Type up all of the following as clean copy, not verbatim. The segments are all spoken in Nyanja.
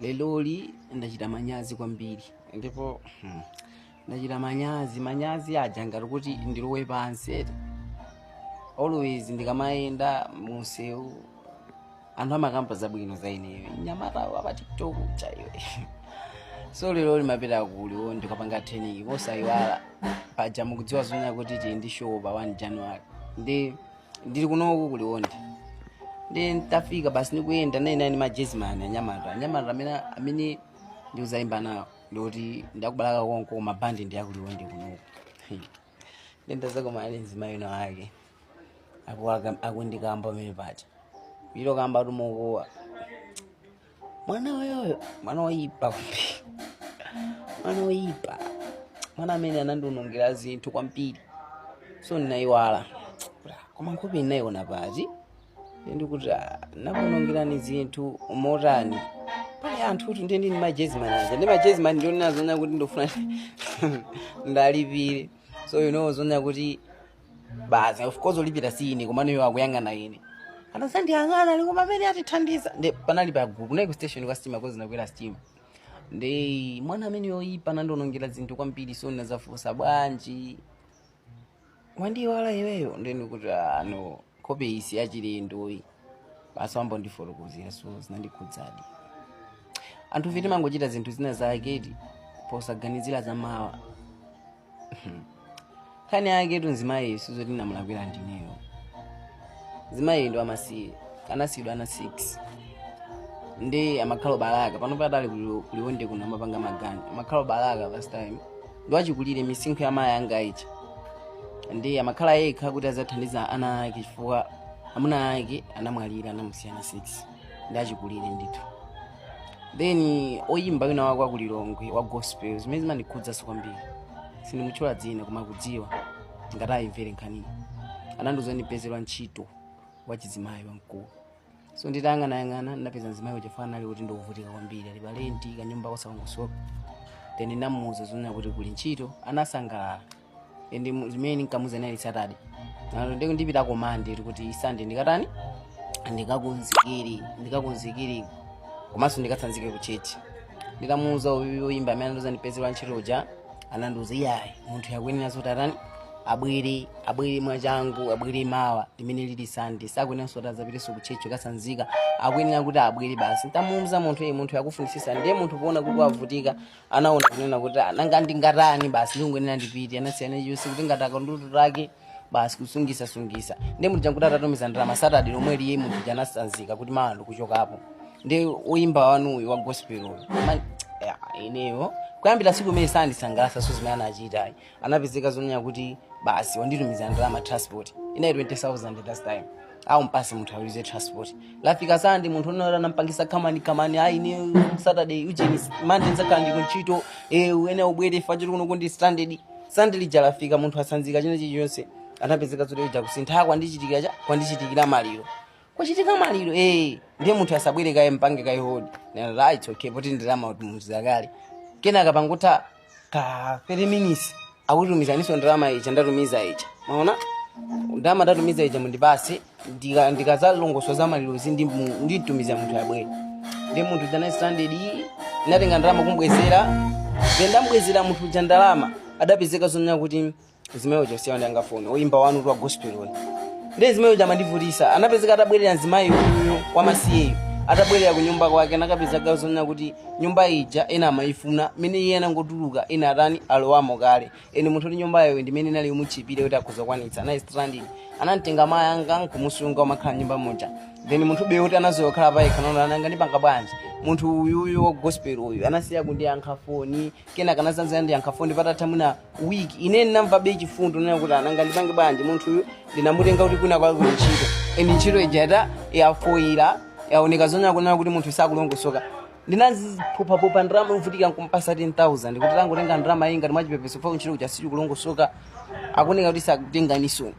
leloli ndachita manyazi kwambiri ndipo ndachita manyazi aja ngati kuti ndilowe pansi always ndikamayenda munsewu anthu amakamba zabwino za ineyo nyamata wa TikTok chaiwe so leloli mapita kuliwo ndikapanga training posayiwala paja mukudziwa zonya kuti ndi show pa 1 January ndili kunoku kuliwonde nditafika basi nikuyenda nene majezi mane anyamata amene ndikuzayimba nawo ndoti ndakubalaka konko mabandi ndiyakuliwonde kunoku ndendazako malenzi mayino ake akundikamba mene paja ilo kamba tumukuwa mwana weyoyo mwana woyipa mwana amene anandionongera zinthu kwambiri so ndinayiwala koma nkhope ndinayiona pati ndikuti nakunongerani zinthu motani pale anthu kuti ndi majezi manaja ndi majezi mani ndio ninazonya kuti ndofuna ndalipire so zonya kuti basi of course olipira sine koma niyo akuyang'ana ine anasandiyang'ana liko pamene atithandiza ndi panali pa group nayi ku station kwa stima kozi nakwera stima ndi mwana amene yoyipa nandionongera zinthu kwambiri so nazafusa bwanji wandiwala iweyo ndikuti no kope isi yachilendo basi wambo ndifolokuzira so zinandikhudzadi anthu viti mangochita zinthu zina zaketi posaganizira zamawa khani yake tunzimayi sizoti namulakwira ndineyo zimayi ndo amasiye anasidwa ana 6 ndi amakhalo balaka pano padali kuliwonde kuna mapanga magani amakhalo balaka last time ndo achikulire misinkhu ya mayi anga ichi ndi amakhala yekha kuti azathandiza ana ake chifukwa amuna ake anamwalira anamusiyana 6 ndi achikulire ndithu then oyimba wina wako akulilongwe wa gospel zimene zimandikhudza kwambiri sindimutchula dzina koma kudziwa ngati ayimvere nkhaniyi anandizondipezerwa ntchito wachizimayi wamkulu so nditayang'anayang'ana ndinapeza mzimayi uchifana nali kuti ndovutika kwambiri ali palenti kanyumba kosakongosoka then namuuza zonya kuti kuli ntchito anasangalala ndi zimene nkamuza nayi Saturday nalo ndipita komande kuti Sunday ndikatani ndikakunzikiri komanso ndikatsanzike ku church nditamuuza oyimba amene andozandipezerwa ntchitoja anandiuza iyayi munthu yakwenera zotatani abwere mwachangu abwere mawa limene lili Sunday sakwenera sotazapiteso ku church kasanzika akwenera kuti abwere basi ntamuuza munthu yakufunisisa ndiye munthu kuona kuti wavutika anaona kunena kuti nanga ndingatani basi ndikungwenera ndipite anasiyana yonse kuti ngataka ndutu lake basi kusungisa ndiye munthu jankuti atatumiza ndalama Saturday lomwe liye munthu janasanzika kuti mawa ndikuchokapo ndi oyimba wanuyu wa gospel uyu ineyo kuyambira siku imene sandisangalasa so zimene anachitayi anapezeka zonya kuti basi wanditumiza ndalama transport inayi 20,000 last time au mpasi munthu awulize transport lafika Sunday munthu unoera anampangisa kamani ine Saturday ujeni Monday nzakhala ndi kuntchito ene ubwere fachiro kuno kundi Sunday lija lafika munthu asanzika chine chonse anapezeka zoti uja kusintha kwandichitikira maliro kuchitika maliro ndiye munthu asabwere kaye mpange kaye hodi na right okay poti ndalama kuti muzakale kena kapanguta ka 3 minutes akutumiza niso ndalama ichi ndatumiza ichi maona ndalama ndatumiza ichi mundipase ndikazalongoso za maliro nditumiza munthu abwere ndi munthu jana standard natenga ndalama kumbwezera ndambwezera munthu ja ndalama adapezeka zonya kuti zimeyo josiya ndangafone oyimba wanu wa gospel woni ndi zimeyo jamandivutisa anapezeka atabwerera nzimayi uyu kwa masiyeyo atabwerera ku nyumba kwake nakapezeka zonya kuti nyumba ija ena amayifuna mene iye anangotuluka ena atani alowamo kale ene munthu ndi nyumba yayo ndimene nali umuchipire kuti akuzokwanitsa nayi stranding anamtenga mayi anga nkumusunga umakhala nyumba moja then munthu beyo kuti anazokhala pa ikhanona ananga ndipanga bwanji munthu uyuyu wa gospel uyu anasiya kundiyankha foni kena kanazanzira ndiyankha foni patatha muna week ine ndinamva be chifundo nena kuti ananga ndipange bwanji munthu uyu ndinamutenga kuti kuna kwa ntchito eni ntchito ijata yafoira yaoneka zonya kunena kuti munthu sakulongosoka ndinaziphuphaphupha ndalama uvutika nkumpasa 10,000 kuti tangotenga ndalama inga mwachipepeso fa ntchito kuja sikulongosoka akuneka kuti sakutenganisoni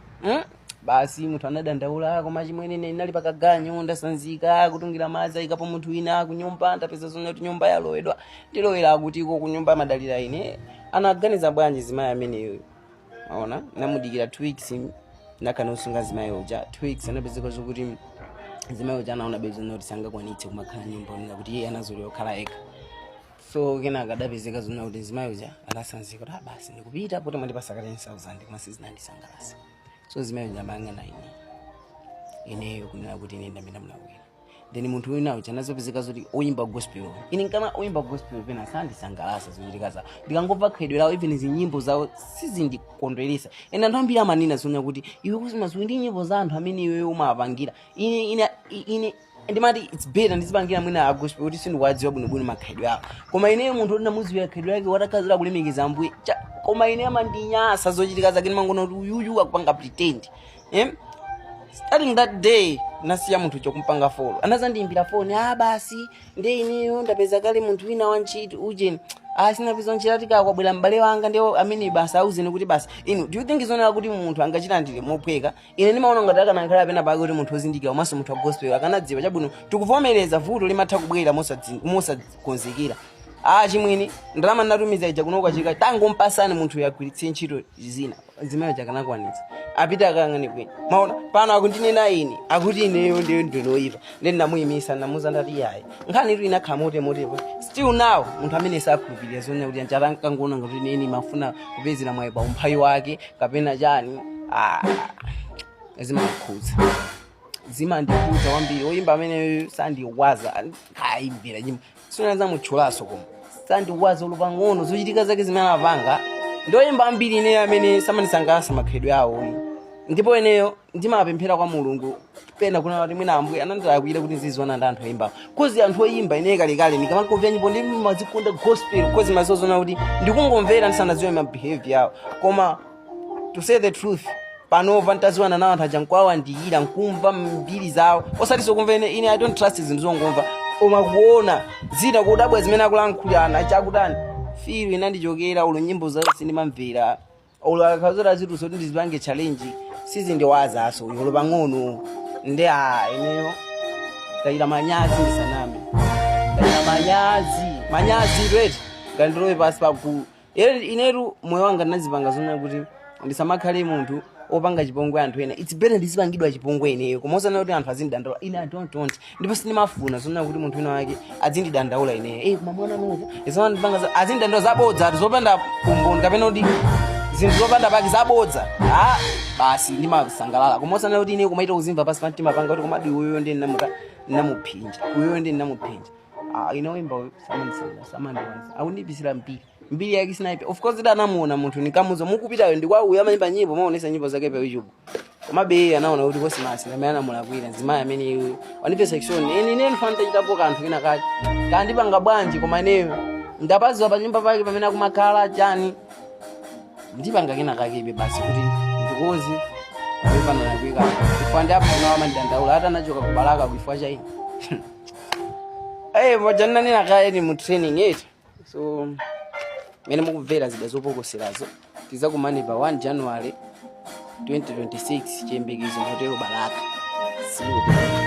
basi munthu anadandaula koma chimwene inali pakaganyo ndasanzika kutungira madzi ikapo munthu wina kunyumba ndapeza zonya kuti nyumba yalowedwa ndilowera kuti iko kunyumba madalira ine anaganiza bwanji zimayi ameneyo maona namudikira 2 weeks nakana usunga zimayi uja 2 weeks anapezeka zokuti zimayo jana una bezo noti sanga kwanitse kumakhala nyumba nina kuti iye anazuli okhala eka. So kena akadapezeka zona kuti zimayo ja anasanzika kuti basi ndikupita poti mwandipasa kale 1000 koma sizinandisangalasa. So zimayo njamanga na ineyo kunena kuti ine ndamina mlawira. Then munthu wina uja anazopezeka zoti oyimba gospel. Ine nkama oyimba gospel pena sandisangalasa zochitikaza. Ndikangomva khedwe lawo even zinyimbo zawo sizindikondweresa. Ena anthu ambiri amanena zonya kuti iwe kusimazuki ndi nyimbo za anthu amene iwe umapangira. Ine ndimati it's better ndizipangira mwina a gospel kuti sindiwadziwa bwinobwino makhedwe awo. Koma ineyo munthu oti ndamuziwa khedwe yake watakazira kulemekeza Ambuye. Koma ine amandinyasa zochitikaza kene mangona kuti uyuyu akupanga pretend. Starting that day nasiya munthu chokumpanga folo anazandiimbira phone basi nde ineyo ndapeza kale munthu wina wanchiti uje sinapeza nchiratika kwabwera mbale wanga ndio amene basi auzeni kuti basi inu do you think izonera kuti munthu angachita ndile mophweka ine ndimaona ngati akanakhala pena pake kuti munthu ozindikira komanso munthu wa gospel akanadziwa chabwino tikuvomereza vuto limatha kubwera mosakonzekera chimwini ndalama ndatumiza ija kunoka chika tangompasani munthu yagwiritse ntchito zina zimayo chakanakwanitsa apita akangane kwini maona pano akundinena ine akuti ineyo ndiyo ndinoyipa ndi ndamuyimisa ndamuza ndati yayi nkhani tu inakhala motemotepo still now munthu amene sakhulupirira zonya kuti anchatankangoona ngati ine mafuna kupezera mwayi pa umphawi wake kapena chani zimandikhuza kwambiri oyimba ameneyo sandiwaza ayimbira nyimbo sinaza mutchulaso koma sandiwaza ulupang'ono zochitika zake zimene apanga ndoyimba ambiri ineyo amene samanisangalasa makhedwe awo ndipo ineyo ndimapemphera kwa Mulungu pena kuna kuti mwina Ambuye anandilakwira kuti nziziona ndi anthu oyimba kozi anthu oyimba ineyo kalekale ndikamakumva nyimbo ndi mazikunda gospel kozi mazozona kuti ndikungomvera ndisanaziwe ma behavior yawo koma to say the truth panova ntaziwana nawo anthu ajankwawa ndiyira nkumva mbiri zawo osati sokumva ine I don't trust zinthu zongomva koma kuona zina kudabwa zimene akulankhulana chakutani feel inandichokera ulo nyimbo zawo sindimamvera ulo akazora zitu zoti ndizipange challenge sizindiwaza aso ulo pang'ono ndi ineyo tayira manyazi ndisaname tayira manyazi redi ngandilowe pasi pakulu ineru moyo wanga ndinazipanga zomwe kuti ndisamakhale munthu opanga chipongwe anthu ena it's better ndisipangidwa chipongwe ineyo koma osana kuti anthu azindidandaula ine I don't want ndipo sindimafuna zona kuti munthu wina wake azindidandaula ineyo koma mwana nozo isana ndipanga azindidandaula zabodza zopanda kumboni kapena kuti zinthu zopanda pake zabodza basi ndimasangalala koma osana kuti ine kumaita kuzimva pasi pa mtima panga kuti komadi uyo ndi ndinamuphinja uyo ndi ndinamuphinja inoimba samandiwanza akundipisira mbiri yake snipe of course anamuona munthu nikamuzo mukupitayo ndikwa uya mayimba nyimbo maonesa nyimbo zake pa YouTube koma be anaona kuti Cosmas amene anamulakwira nzimayi amene wanipe section ine ndifanta chitapo kanthu kina kati kandipanga bwanji koma ineyo ndapazwa pa nyumba pake pamene akumakhala chani ndipanga kina kakebe basi kuti ndikozi ndipana nakwika ifande apo na amandandaula hata nachoka kubalaka kuifwa chaini mojana nina kaya ni mu training yetu so mene mukubvera zida zopokoserazo tiza kumani pa 1 January 2026 chiyembekezo motero Balaka. See you.